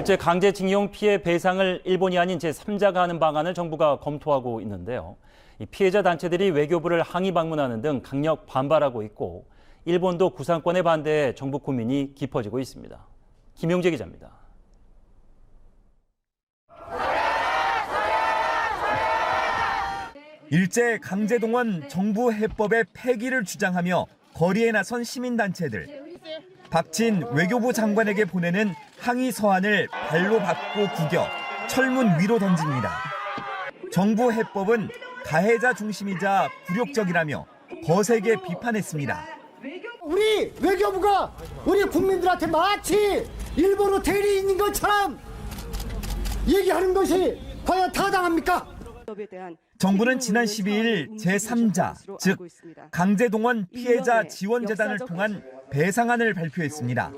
일제 강제징용 피해 배상을 일본이 아닌 제3자가 하는 방안을 정부가 검토하고 있는데요. 이 피해자 단체들이 외교부를 항의 방문하는 등 강력 반발하고 있고 일본도 구상권에 반대해 정부 고민이 깊어지고 있습니다. 김용재 기자입니다. 일제 강제동원 정부 해법의 폐기를 주장하며 거리에 나선 시민단체들. 박진 외교부 장관에게 보내는 항의 서한을 발로 밟고 구겨 철문 위로 던집니다. 정부 해법은 가해자 중심이자 굴욕적이라며 거세게 비판했습니다. 우리 외교부가 우리 국민들한테 마치 일본의 대리인인 것처럼 얘기하는 것이 과연 타당합니까? 정부는 지난 12일 제3자, 즉 강제동원 피해자 지원재단을 통한 배상안을 발표했습니다.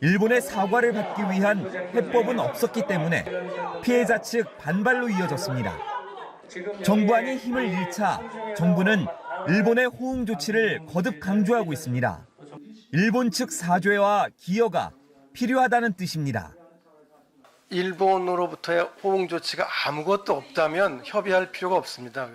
일본의 사과를 받기 위한 해법은 없었기 때문에 피해자 측 반발로 이어졌습니다. 정부안이 힘을 잃자 정부는 일본의 호응 조치를 거듭 강조하고 있습니다. 일본 측 사죄와 기여가 필요하다는 뜻입니다. 일본으로부터의 호응 조치가 아무것도 없다면 협의할 필요가 없습니다.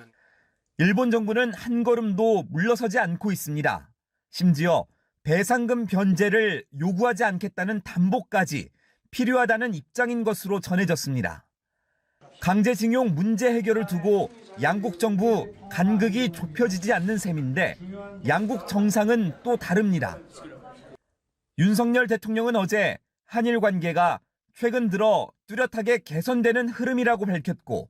일본 정부는 한 걸음도 물러서지 않고 있습니다. 심지어 배상금 변제를 요구하지 않겠다는 담보까지 필요하다는 입장인 것으로 전해졌습니다. 강제징용 문제 해결을 두고 양국 정부 간극이 좁혀지지 않는 셈인데 양국 정상은 또 다릅니다. 윤석열 대통령은 어제 한일 관계가 최근 들어 뚜렷하게 개선되는 흐름이라고 밝혔고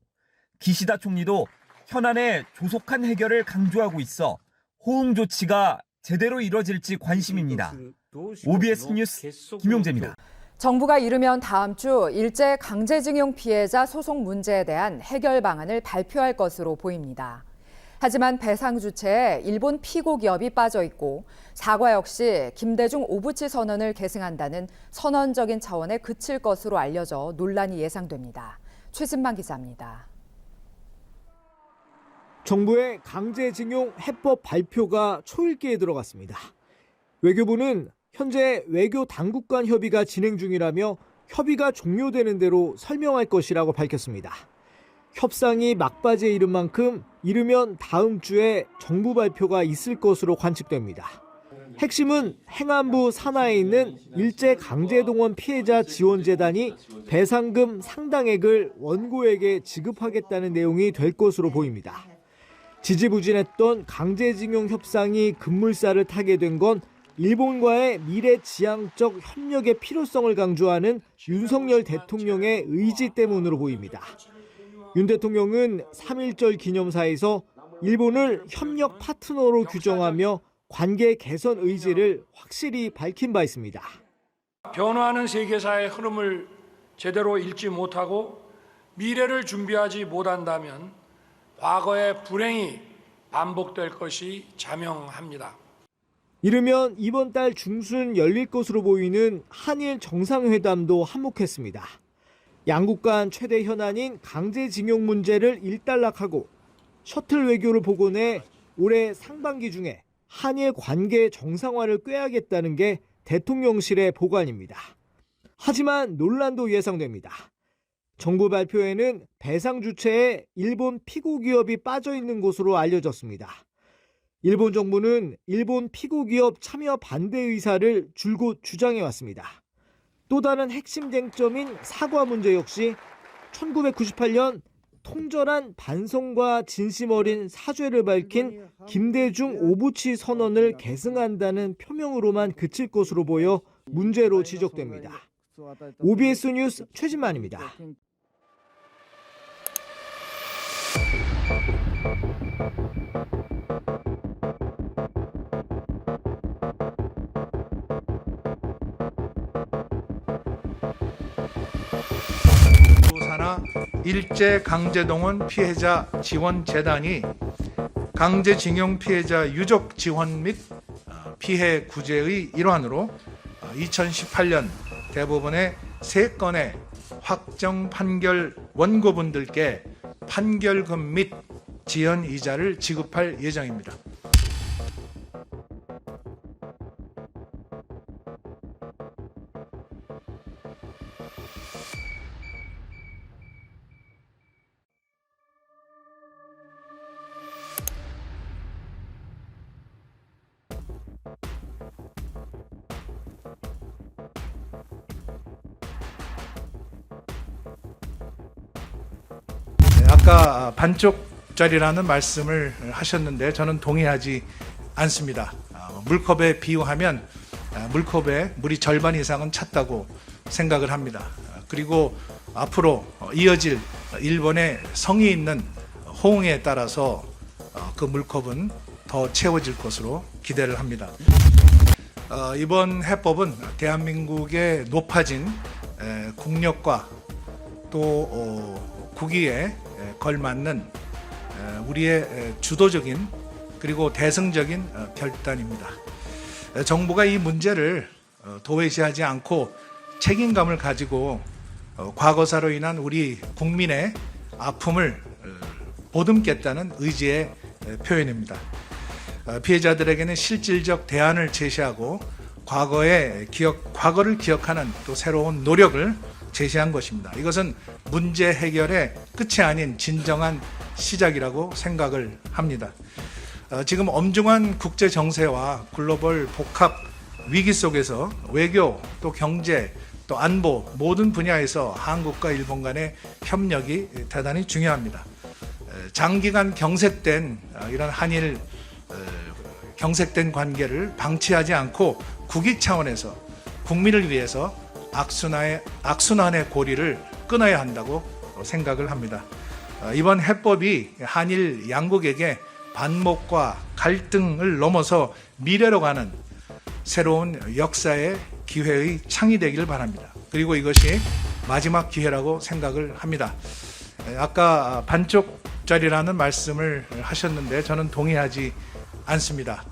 기시다 총리도 현안의 조속한 해결을 강조하고 있어 호응 조치가 제대로 이뤄질지 관심입니다. OBS 뉴스 김용재입니다. 정부가 이르면 다음 주 일제 강제징용 피해자 소송 문제에 대한 해결 방안을 발표할 것으로 보입니다. 하지만 배상 주체에 일본 피고 기업이 빠져 있고 사과 역시 김대중 오부치 선언을 계승한다는 선언적인 차원에 그칠 것으로 알려져 논란이 예상됩니다. 최진만 기자입니다. 정부의 강제징용 해법 발표가 초읽기에 들어갔습니다. 외교부는 현재 외교 당국 간 협의가 진행 중이라며 협의가 종료되는 대로 설명할 것이라고 밝혔습니다. 협상이 막바지에 이른 만큼 이르면 다음 주에 정부 발표가 있을 것으로 관측됩니다. 핵심은 행안부 산하에 있는 일제 강제동원 피해자 지원재단이 배상금 상당액을 원고에게 지급하겠다는 내용이 될 것으로 보입니다. 지지부진했던 강제징용 협상이 급물살을 타게 된 건 일본과의 미래지향적 협력의 필요성을 강조하는 윤석열 대통령의 의지 때문으로 보입니다. 윤 대통령은 3.1절 기념사에서 일본을 협력 파트너로 규정하며 관계 개선 의지를 확실히 밝힌 바 있습니다. 변화하는 세계사의 흐름을 제대로 읽지 못하고 미래를 준비하지 못한다면 과거의 불행이 반복될 것이 자명합니다. 이르면 이번 달 중순 열릴 것으로 보이는 한일 정상회담도 한몫했습니다. 양국 간 최대 현안인 강제징용 문제를 일단락하고 셔틀 외교를 복원해 올해 상반기 중에 한일 관계 정상화를 꾀하겠다는 게 대통령실의 보관입니다. 하지만 논란도 예상됩니다. 정부 발표에는 배상 주체에 일본 피고 기업이 빠져 있는 것으로 알려졌습니다. 일본 정부는 일본 피고 기업 참여 반대 의사를 줄곧 주장해왔습니다. 또 다른 핵심 쟁점인 사과 문제 역시 1998년 통절한 반성과 진심 어린 사죄를 밝힌 김대중 오부치 선언을 계승한다는 표명으로만 그칠 것으로 보여 문제로 지적됩니다. OBS 뉴스 최진만입니다. 산하 일제 강제동원 피해자 지원재단이 강제징용 피해자 유족 지원 및 피해 구제의 일환으로 2018년 대법원의 3건의 확정 판결 원고분들께 판결금 및 지연 이자를 지급할 예정입니다. 아까 반쪽짜리라는 말씀을 하셨는데 저는 동의하지 않습니다. 물컵에 비유하면 물컵에 물이 절반 이상은 찼다고 생각을 합니다. 그리고 앞으로 이어질 일본의 성의 있는 호응에 따라서 그 물컵은 더 채워질 것으로 기대를 합니다. 이번 해법은 대한민국의 높아진 국력과 또 국위에 걸맞는 우리의 주도적인 그리고 대승적인 결단입니다. 정부가 이 문제를 도외시하지 않고 책임감을 가지고 과거사로 인한 우리 국민의 아픔을 보듬겠다는 의지의 표현입니다. 피해자들에게는 실질적 대안을 제시하고 과거를 기억하는 또 새로운 노력을 제시한 것입니다. 이것은 문제 해결의 끝이 아닌 진정한 시작이라고 생각을 합니다. 지금 엄중한 국제 정세와 글로벌 복합 위기 속에서 외교, 또 경제, 또 안보 모든 분야에서 한국과 일본 간의 협력이 대단히 중요합니다. 장기간 경색된 이런 한일 경색된 관계를 방치하지 않고 국익 차원에서 국민을 위해서 악순환의 고리를 끊어야 한다고 생각을 합니다. 이번 해법이 한일 양국에게 반목과 갈등을 넘어서 미래로 가는 새로운 역사의 기회의 창이 되기를 바랍니다. 그리고 이것이 마지막 기회라고 생각을 합니다. 아까 반쪽짜리라는 말씀을 하셨는데 저는 동의하지 않습니다.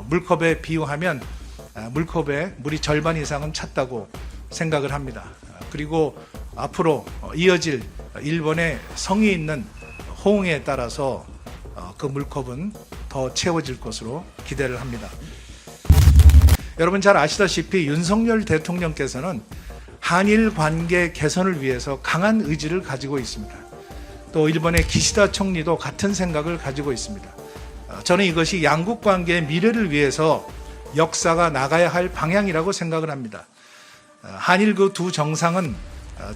물컵에 비유하면 물컵에 물이 절반 이상은 찼다고 생각을 합니다. 그리고 앞으로 이어질 일본의 성의 있는 호응에 따라서 그 물컵은 더 채워질 것으로 기대를 합니다. 여러분 잘 아시다시피 윤석열 대통령께서는 한일 관계 개선을 위해서 강한 의지를 가지고 있습니다. 또 일본의 기시다 총리도 같은 생각을 가지고 있습니다. 저는 이것이 양국 관계의 미래를 위해서 역사가 나가야 할 방향이라고 생각을 합니다. 한일 그 두 정상은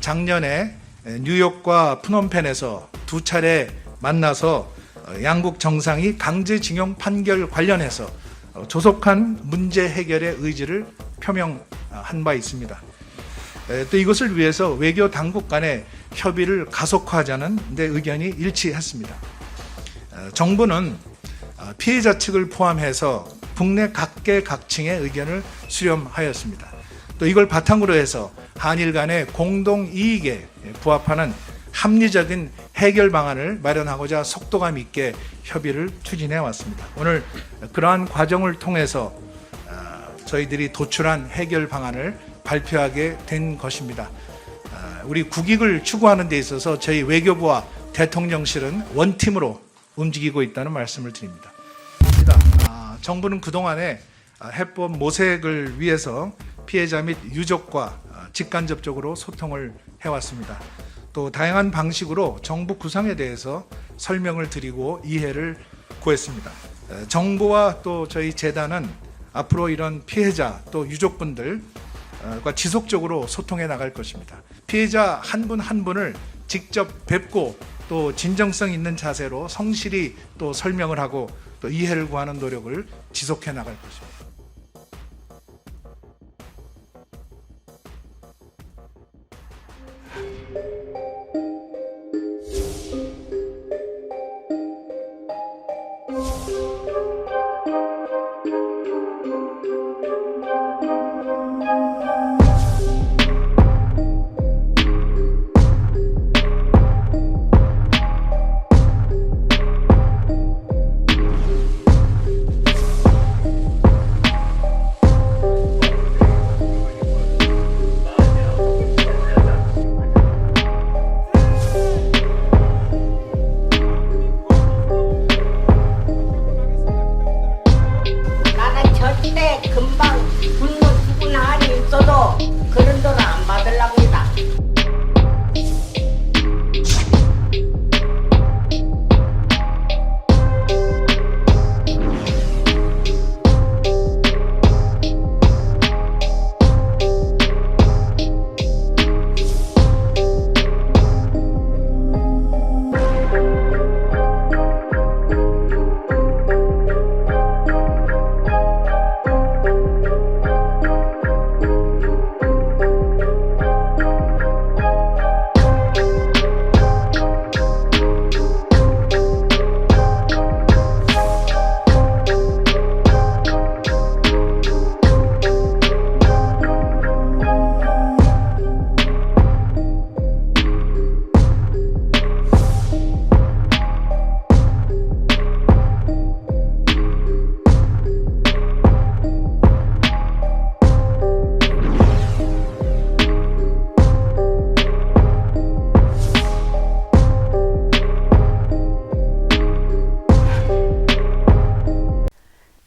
작년에 뉴욕과 프놈펜에서 두 차례 만나서 양국 정상이 강제징용 판결 관련해서 조속한 문제 해결의 의지를 표명한 바 있습니다. 또 이것을 위해서 외교 당국 간의 협의를 가속화하자는 데 의견이 일치했습니다. 정부는 피해자 측을 포함해서 국내 각계각층의 의견을 수렴하였습니다. 또 이걸 바탕으로 해서 한일 간의 공동 이익에 부합하는 합리적인 해결 방안을 마련하고자 속도감 있게 협의를 추진해 왔습니다. 오늘 그러한 과정을 통해서 저희들이 도출한 해결 방안을 발표하게 된 것입니다. 우리 국익을 추구하는 데 있어서 저희 외교부와 대통령실은 원팀으로 움직이고 있다는 말씀을 드립니다. 정부는 그동안에 해법 모색을 위해서 피해자 및 유족과 직간접적으로 소통을 해왔습니다. 또 다양한 방식으로 정부 구상에 대해서 설명을 드리고 이해를 구했습니다. 정부와 또 저희 재단은 앞으로 이런 피해자 또 유족분들과 지속적으로 소통해 나갈 것입니다. 피해자 한 분 한 분을 직접 뵙고 또 진정성 있는 자세로 성실히 또 설명을 하고 또 이해를 구하는 노력을 지속해 나갈 것입니다.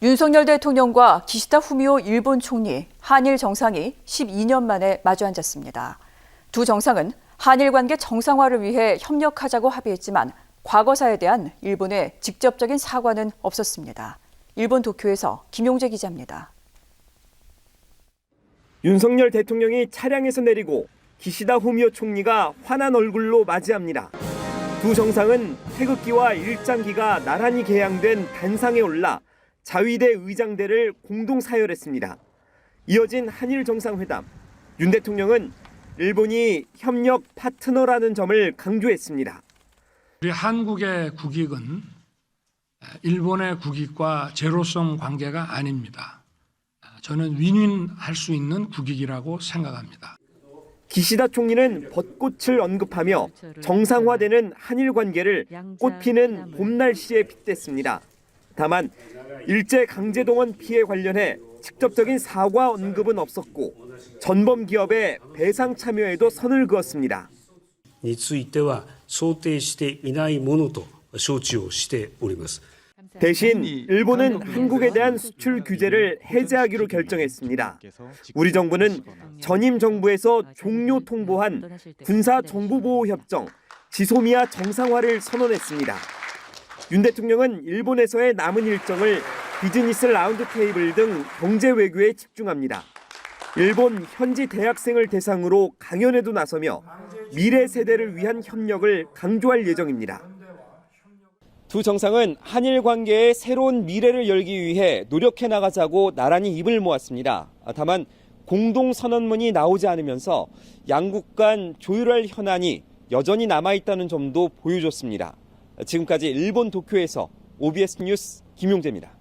윤석열 대통령과 기시다 후미오 일본 총리, 한일 정상이 12년 만에 마주 앉았습니다. 두 정상은 한일 관계 정상화를 위해 협력하자고 합의했지만 과거사에 대한 일본의 직접적인 사과는 없었습니다. 일본 도쿄에서 김용재 기자입니다. 윤석열 대통령이 차량에서 내리고 기시다 후미오 총리가 환한 얼굴로 맞이합니다. 두 정상은 태극기와 일장기가 나란히 개양된 단상에 올라 자위대 의장대를 공동 사열했습니다. 이어진 한일 정상회담. 윤 대통령은 일본이 협력 파트너라는 점을 강조했습니다. 우리 한국의 국익은 일본의 국익과 제로섬 관계가 아닙니다. 저는 윈윈할 수 있는 국익이라고 생각합니다. 기시다 총리는 벚꽃을 언급하며 정상화되는 한일 관계를 꽃피는 봄 날씨에 빗댔습니다. 다만 일제 강제동원 피해 관련해 직접적인 사과 언급은 없었고 전범 기업의 배상 참여에도 선을 그었습니다. については想定していないものと承知をしております。 대신 일본은 한국에 대한 수출 규제를 해제하기로 결정했습니다. 우리 정부는 전임 정부에서 종료 통보한 군사 정보보호 협정 지소미아 정상화를 선언했습니다. 윤 대통령은 일본에서의 남은 일정을 비즈니스 라운드 테이블 등 경제 외교에 집중합니다. 일본 현지 대학생을 대상으로 강연에도 나서며 미래 세대를 위한 협력을 강조할 예정입니다. 두 정상은 한일 관계의 새로운 미래를 열기 위해 노력해 나가자고 나란히 입을 모았습니다. 다만 공동 선언문이 나오지 않으면서 양국 간 조율할 현안이 여전히 남아있다는 점도 보여줬습니다. 지금까지 일본 도쿄에서 OBS 뉴스 김용재입니다.